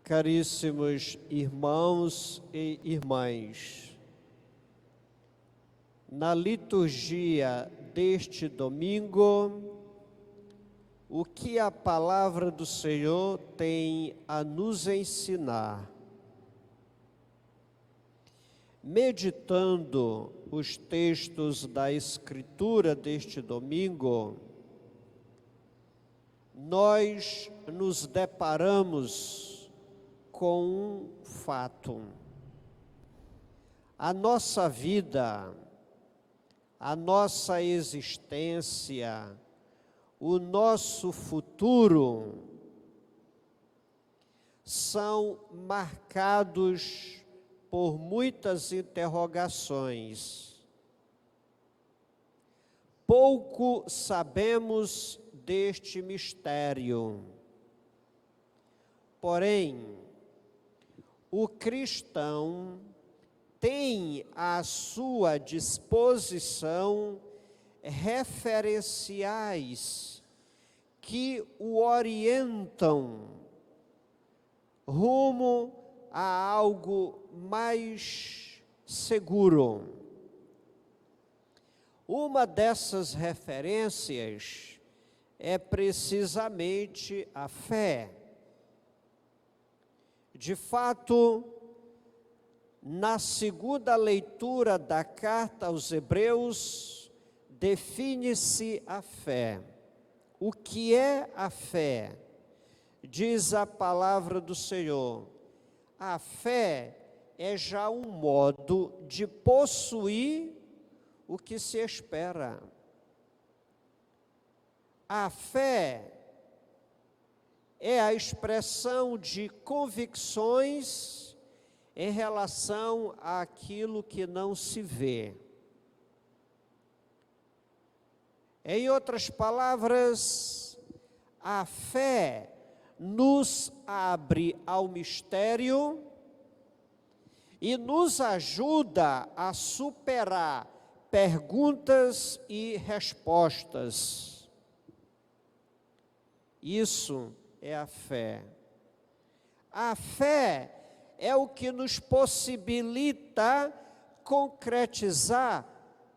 Caríssimos irmãos e irmãs, na liturgia deste domingo, o que a palavra do Senhor tem a nos ensinar? Meditando os textos da Escritura deste domingo, nós nos deparamos com um fato. A nossa vida, a nossa existência, o nosso futuro são marcados por muitas interrogações. Pouco sabemos deste mistério. Porém, o cristão tem à sua disposição referenciais que o orientam rumo a algo mais seguro. Uma dessas referências é precisamente a fé. De fato, na segunda leitura da carta aos Hebreus, define-se a fé. O que é a fé? Diz a palavra do Senhor. A fé é já um modo de possuir o que se espera. A fé é a expressão de convicções em relação àquilo que não se vê. Em outras palavras, a fé nos abre ao mistério e nos ajuda a superar perguntas e respostas. Isso é a fé. A fé é o que nos possibilita concretizar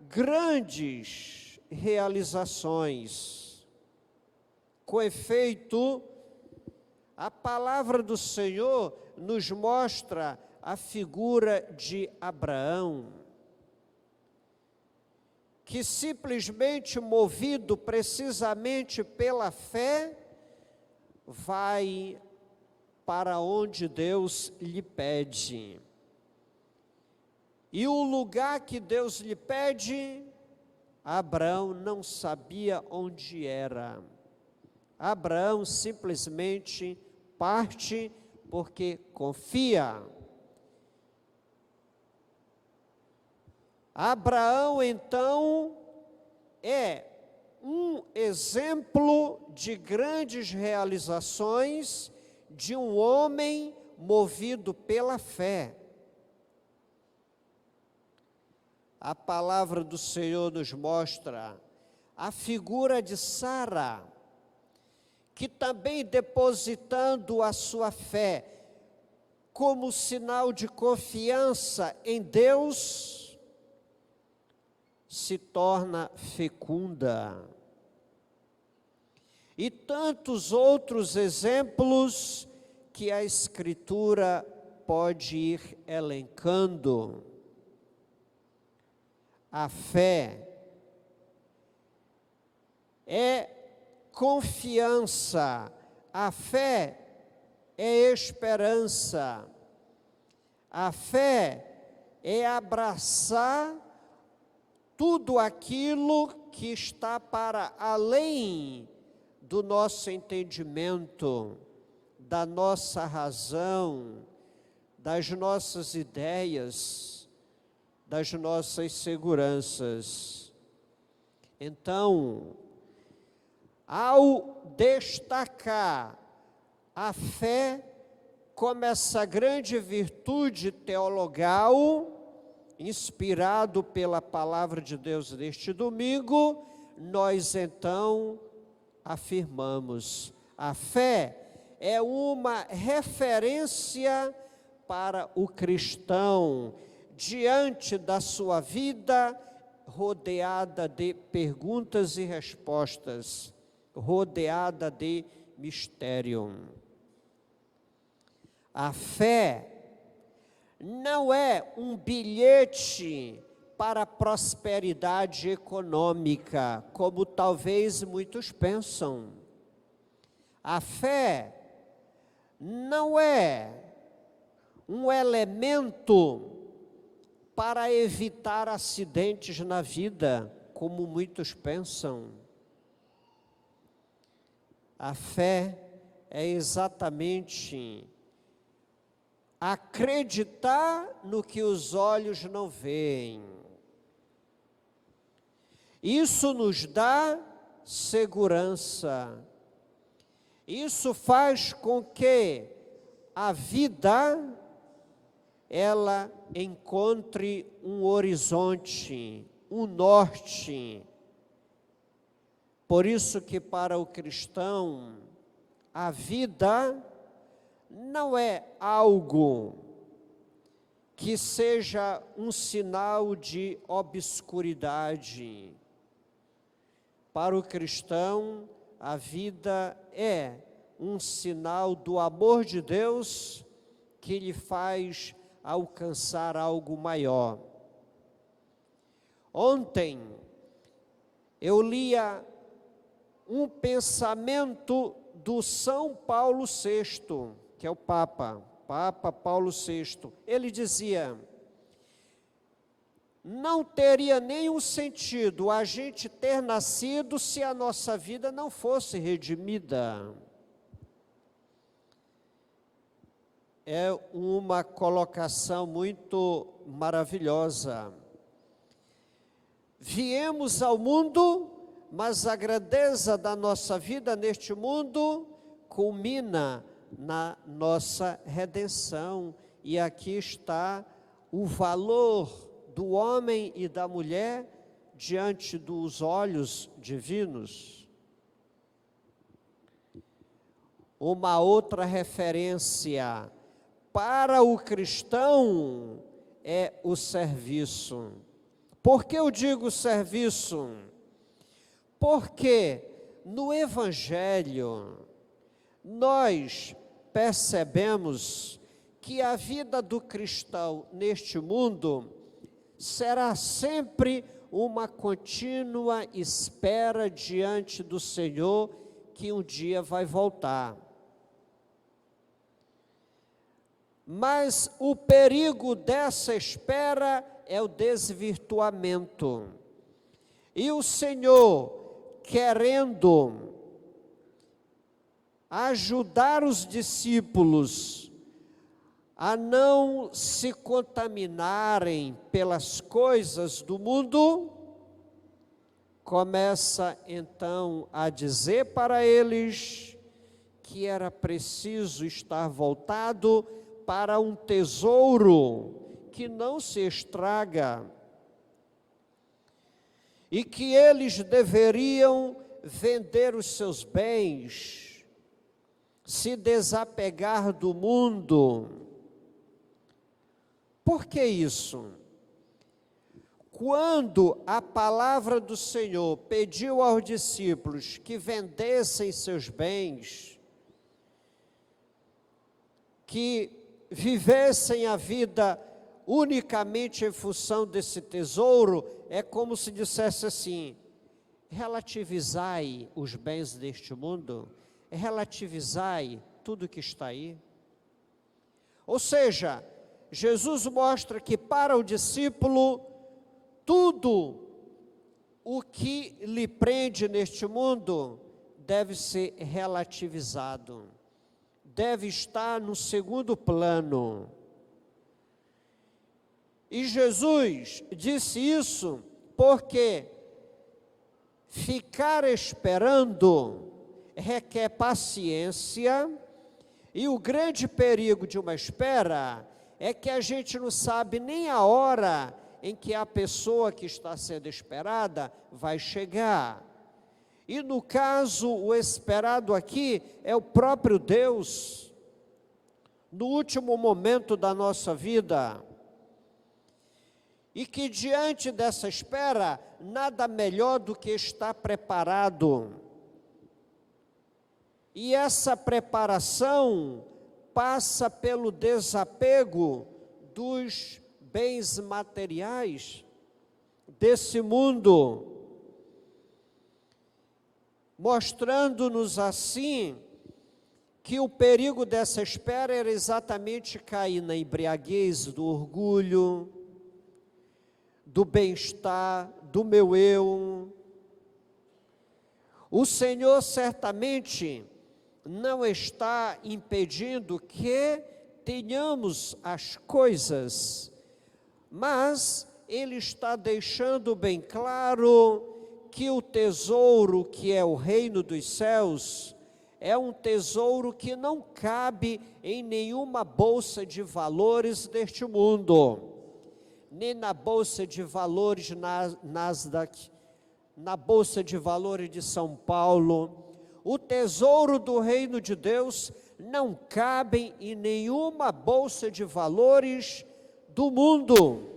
grandes realizações. Com efeito, a palavra do Senhor nos mostra a figura de Abraão, que simplesmente movido precisamente pela fé, vai para onde Deus lhe pede. E o lugar que Deus lhe pede, Abraão não sabia onde era. Abraão simplesmente parte porque confia. Abraão, então, é um exemplo de grandes realizações de um homem movido pela fé. A palavra do Senhor nos mostra a figura de Sara, que também depositando a sua fé como sinal de confiança em Deus, se torna fecunda. E tantos outros exemplos que a Escritura pode ir elencando. A fé é confiança, a fé é esperança, a fé é abraçar tudo aquilo que está para além do nosso entendimento, da nossa razão, das nossas ideias, das nossas seguranças. Então, ao destacar a fé como essa grande virtude teologal, inspirado pela palavra de Deus neste domingo, nós então afirmamos: a fé é uma referência para o cristão, diante da sua vida, rodeada de perguntas e respostas, rodeada de mistério. A fé não é um bilhete para a prosperidade econômica, como talvez muitos pensam. A fé não é um elemento para evitar acidentes na vida, como muitos pensam. A fé é exatamente acreditar no que os olhos não veem. Isso nos dá segurança. Isso faz com que a vida, ela encontre um horizonte, um norte. Por isso que para o cristão, a vida não é algo que seja um sinal de obscuridade. Para o cristão, a vida é um sinal do amor de Deus que lhe faz alcançar algo maior. Ontem, eu lia um pensamento do São Paulo VI, que é o Papa Paulo VI. Ele dizia: não teria nenhum sentido a gente ter nascido se a nossa vida não fosse redimida. É uma colocação muito maravilhosa. Viemos ao mundo, mas a grandeza da nossa vida neste mundo culmina na nossa redenção. E aqui está o valor do homem e da mulher diante dos olhos divinos. Uma outra referência para o cristão é o serviço. Por que eu digo serviço? Porque no Evangelho nós percebemos que a vida do cristão neste mundo será sempre uma contínua espera diante do Senhor, que um dia vai voltar. Mas o perigo dessa espera é o desvirtuamento. E o Senhor, querendo ajudar os discípulos a não se contaminarem pelas coisas do mundo, começa então a dizer para eles que era preciso estar voltado para um tesouro que não se estraga, e que eles deveriam vender os seus bens, se desapegar do mundo. Por que isso? Quando a palavra do Senhor pediu aos discípulos que vendessem seus bens, que vivessem a vida unicamente em função desse tesouro, é como se dissesse assim: relativizai os bens deste mundo, relativizai tudo que está aí. Ou seja, Jesus mostra que para o discípulo, tudo o que lhe prende neste mundo deve ser relativizado, deve estar no segundo plano. E Jesus disse isso porque ficar esperando requer paciência, e o grande perigo de uma espera é que a gente não sabe nem a hora em que a pessoa que está sendo esperada vai chegar. E no caso, o esperado aqui é o próprio Deus, no último momento da nossa vida. E que diante dessa espera, nada melhor do que estar preparado. E essa preparação passa pelo desapego dos bens materiais desse mundo, mostrando-nos assim que o perigo dessa espera era exatamente cair na embriaguez do orgulho, do bem-estar, do meu eu. O Senhor certamente não está impedindo que tenhamos as coisas, mas Ele está deixando bem claro que o tesouro que é o reino dos céus é um tesouro que não cabe em nenhuma bolsa de valores deste mundo, nem na bolsa de valores Nasdaq, na bolsa de valores de São Paulo. O tesouro do reino de Deus não cabe em nenhuma bolsa de valores do mundo.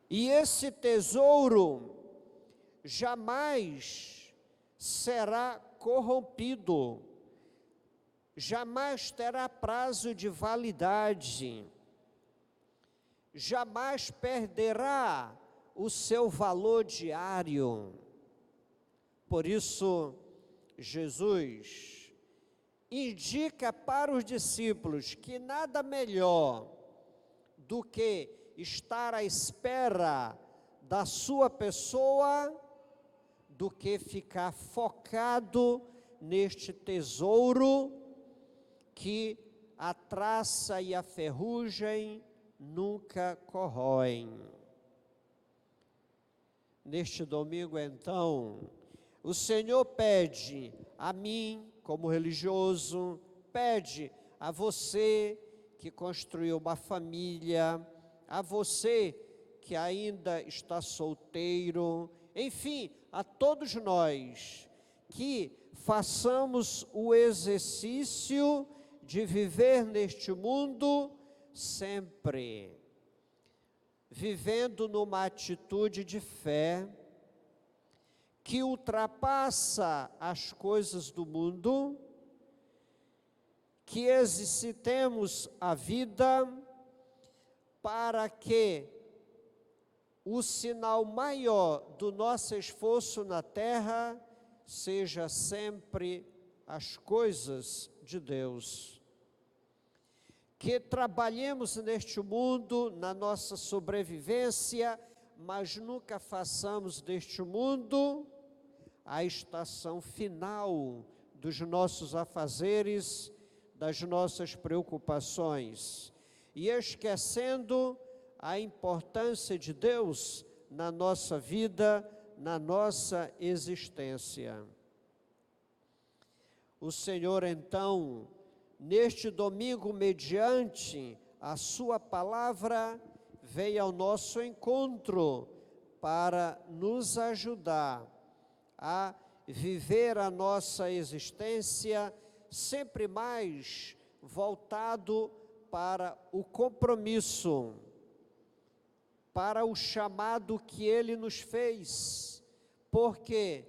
E esse tesouro jamais será corrompido, jamais terá prazo de validade, jamais perderá o seu valor diário. Por isso, Jesus indica para os discípulos que nada melhor do que estar à espera da sua pessoa, do que ficar focado neste tesouro que a traça e a ferrugem nunca corroem. Neste domingo, então, o Senhor pede a mim, como religioso, pede a você que construiu uma família, a você que ainda está solteiro, enfim, a todos nós, que façamos o exercício de viver neste mundo sempre, vivendo numa atitude de fé, que ultrapassa as coisas do mundo, que exercitemos a vida para que o sinal maior do nosso esforço na terra seja sempre as coisas de Deus. Que trabalhemos neste mundo, na nossa sobrevivência, mas nunca façamos deste mundo a estação final dos nossos afazeres, das nossas preocupações, e esquecendo a importância de Deus na nossa vida, na nossa existência. O Senhor, então, neste domingo, mediante a sua palavra, veio ao nosso encontro para nos ajudar a viver a nossa existência sempre mais voltado para o compromisso, para o chamado que Ele nos fez, porque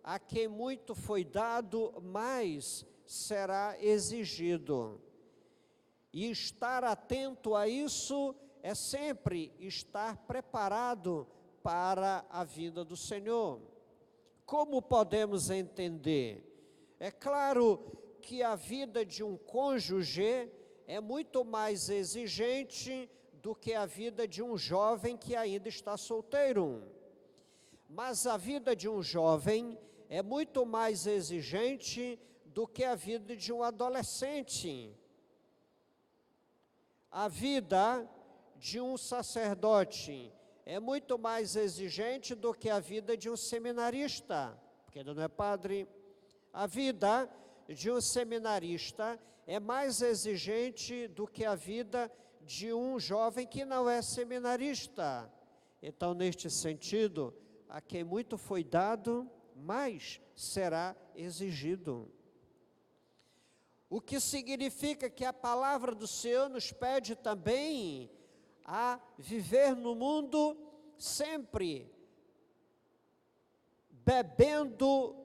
a quem muito foi dado, mais será exigido. E estar atento a isso é sempre estar preparado para a vinda do Senhor. Como podemos entender? É claro que a vida de um cônjuge é muito mais exigente do que a vida de um jovem que ainda está solteiro. Mas a vida de um jovem é muito mais exigente do que a vida de um adolescente. A vida de um sacerdote é muito mais exigente do que a vida de um seminarista, porque ele não é padre. A vida de um seminarista é mais exigente do que a vida de um jovem que não é seminarista. Então, neste sentido, a quem muito foi dado, mais será exigido. O que significa que a palavra do Senhor nos pede também a viver no mundo sempre bebendo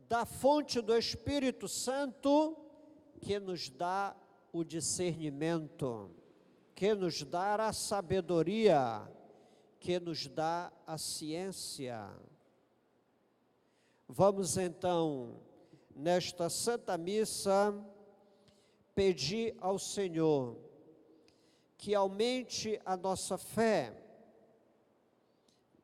da fonte do Espírito Santo, que nos dá o discernimento, que nos dá a sabedoria, que nos dá a ciência. Vamos então, nesta Santa Missa, pedir ao Senhor que aumente a nossa fé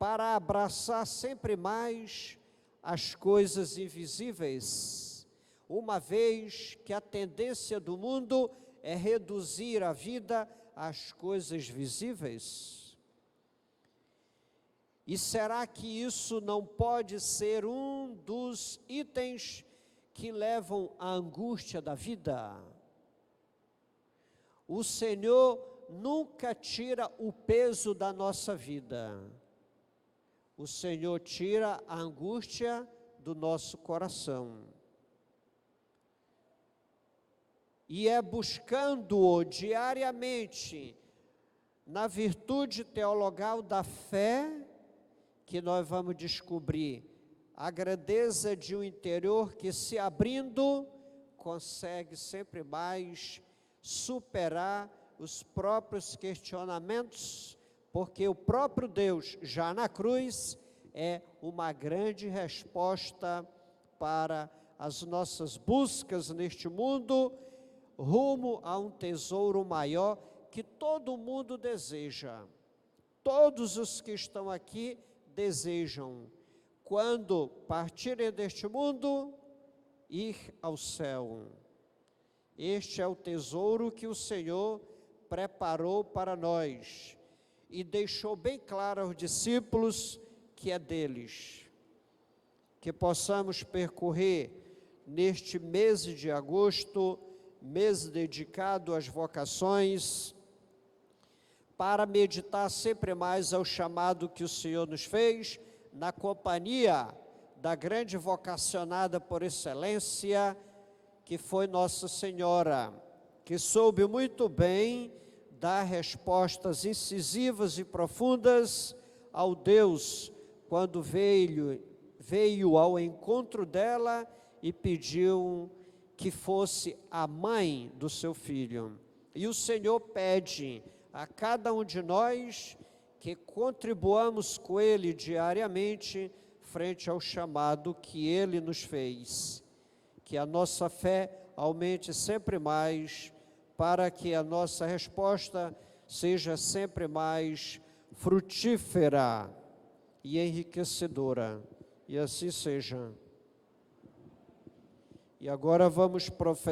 para abraçar sempre mais as coisas invisíveis, uma vez que a tendência do mundo é reduzir a vida às coisas visíveis. E será que isso não pode ser um dos itens que levam à angústia da vida? O Senhor nunca tira o peso da nossa vida. O Senhor tira a angústia do nosso coração. E é buscando-o diariamente, na virtude teologal da fé, que nós vamos descobrir a grandeza de um interior que, se abrindo, consegue sempre mais superar os próprios questionamentos, porque o próprio Deus, já na cruz, é uma grande resposta para as nossas buscas neste mundo, rumo a um tesouro maior que todo mundo deseja. Todos os que estão aqui desejam, quando partirem deste mundo, ir ao céu. Este é o tesouro que o Senhor preparou para nós e deixou bem claro aos discípulos que é deles. Que possamos percorrer neste mês de agosto, mês dedicado às vocações, para meditar sempre mais ao chamado que o Senhor nos fez, na companhia da grande vocacionada por excelência, que foi Nossa Senhora, que soube muito bem dar respostas incisivas e profundas ao Deus, quando veio ao encontro dela e pediu que fosse a mãe do seu filho. E o Senhor pede a cada um de nós que contribuamos com Ele diariamente frente ao chamado que Ele nos fez. Que a nossa fé aumente sempre mais, para que a nossa resposta seja sempre mais frutífera e enriquecedora. E assim seja. E agora vamos professar